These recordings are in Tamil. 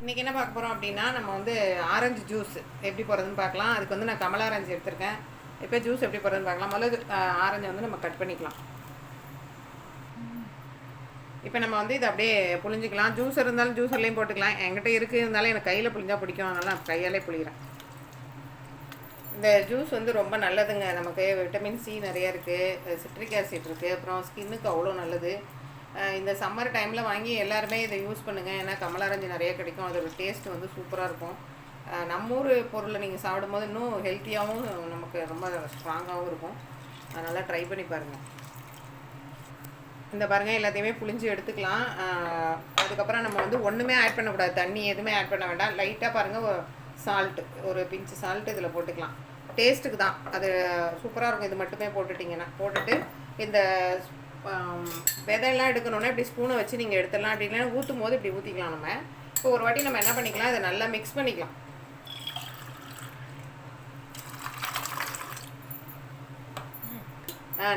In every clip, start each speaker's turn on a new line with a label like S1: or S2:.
S1: இன்றைக்கி என்ன பார்க்க போகிறோம் அப்படின்னா, நம்ம வந்து ஆரஞ்சு ஜூஸ் எப்படி போடுறதுன்னு பார்க்கலாம். அதுக்கு வந்து நான் கமலா ஆரஞ்சு எடுத்திருக்கேன். இப்போ ஜூஸ் எப்படி போடுறதுன்னு பார்க்கலாம். முதல்ல ஆரஞ்சை வந்து நம்ம கட் பண்ணிக்கலாம். இப்போ நம்ம வந்து இதை அப்படியே புழிஞ்சிக்கலாம். ஜூஸ் இருந்தாலும் ஜூஸர்லேயும் போட்டுக்கலாம். என்கிட்ட இருக்குது, இருந்தாலும் எனக்கு கையில் புழிஞ்சா பிடிக்கும், அதனால நான் கையாலே புழிகிறேன். இந்த ஜூஸ் வந்து ரொம்ப நல்லதுங்க. நமக்கு விட்டமின் சி நிறையா இருக்குது, சிட்ரிக் ஆசிட் இருக்குது, அப்புறம் ஸ்கின்னுக்கு அவ்வளோ நல்லது. இந்த சம்மர் டைமில் வாங்கி எல்லாருமே இதை யூஸ் பண்ணுங்கள். ஏன்னா கமலாரஞ்சு நிறைய கிடைக்கும், அதோட டேஸ்ட் வந்து சூப்பராக இருக்கும். நம்ம ஊர் பொருளை நீங்கள் சாப்பிடும்போது இன்னும் ஹெல்த்தியாகவும் நமக்கு ரொம்ப ஸ்ட்ராங்காகவும் இருக்கும். அதனால் ட்ரை பண்ணி பாருங்கள். இந்த பாருங்கள், எல்லாத்தையுமே புளிஞ்சு எடுத்துக்கலாம். அதுக்கப்புறம் நம்ம வந்து ஒன்றுமே ஆட் பண்ணக்கூடாது, தண்ணி எதுவுமே ஆட் பண்ண வேண்டாம். லைட்டாக பாருங்கள், சால்ட்டு ஒரு பிஞ்சு சால்ட்டு இதில் போட்டுக்கலாம். டேஸ்ட்டுக்கு தான், அது சூப்பராக இருக்கும். இது மட்டுமே போட்டுட்டிங்கன்னா போட்டுட்டு இந்த விதையெல்லாம் எடுக்கணுன்னா இப்படி ஸ்பூனை வச்சு நீங்கள் எடுத்துடலாம். அப்படி இல்லைன்னா ஊற்றும் போது இப்படி ஊற்றிக்கலாம். நம்ம இப்போ ஒரு வாட்டி நம்ம என்ன பண்ணிக்கலாம், இதை நல்லா மிக்ஸ் பண்ணிக்கலாம்.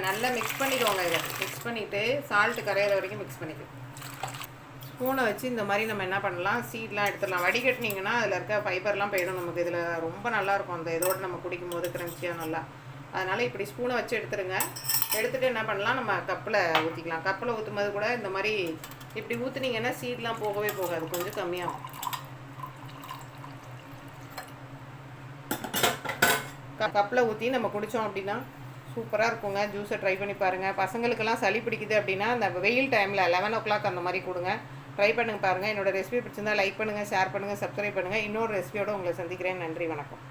S1: நல்லா மிக்ஸ் பண்ணிடுவோங்க. இதை மிக்ஸ் பண்ணிவிட்டு சால்ட்டு கரையிற வரைக்கும் மிக்ஸ் பண்ணிக்கலாம். ஸ்பூனை வச்சு இந்த மாதிரி நம்ம என்ன பண்ணலாம், சீட்லாம் எடுத்துடலாம். வடிகட்டினீங்கன்னா அதில் இருக்க ஃபைபர்லாம் போயிடும் நமக்கு. இதில் ரொம்ப நல்லாயிருக்கும் அந்த இதோடு நம்ம குடிக்கும் போது கிரன்ச்சியாக நல்லா. அதனால் இப்படி ஸ்பூனை வச்சு எடுத்துருங்க. எடுத்துகிட்டு என்ன பண்ணலாம், நம்ம கப்பில் ஊற்றிக்கலாம். கப்பில் ஊற்றும் போது கூட இந்த மாதிரி இப்படி ஊற்றுனீங்கன்னா சீட்லாம் போகவே போகாது, கொஞ்சம் கம்மியாகும். கப்பில் ஊற்றி நம்ம குடித்தோம் அப்படின்னா சூப்பராக இருக்குங்க. ஜூஸை ட்ரை பண்ணி பாருங்கள். பசங்களுக்கெல்லாம் சளி பிடிக்குது அப்படின்னா அந்த வெயில் டைமில் 11 o'clock அந்த மாதிரி கொடுங்க. ட்ரை பண்ணுங்க பாருங்கள். என்னோடய ரெசிபி பிடிச்சிருந்தால் லைக் பண்ணுங்கள், ஷேர் பண்ணுங்கள், சப்ஸ்கிரைப் பண்ணுங்கள். இன்னொரு ரெசிபியோடு உங்களை சந்திக்கிறேன். நன்றி, வணக்கம்.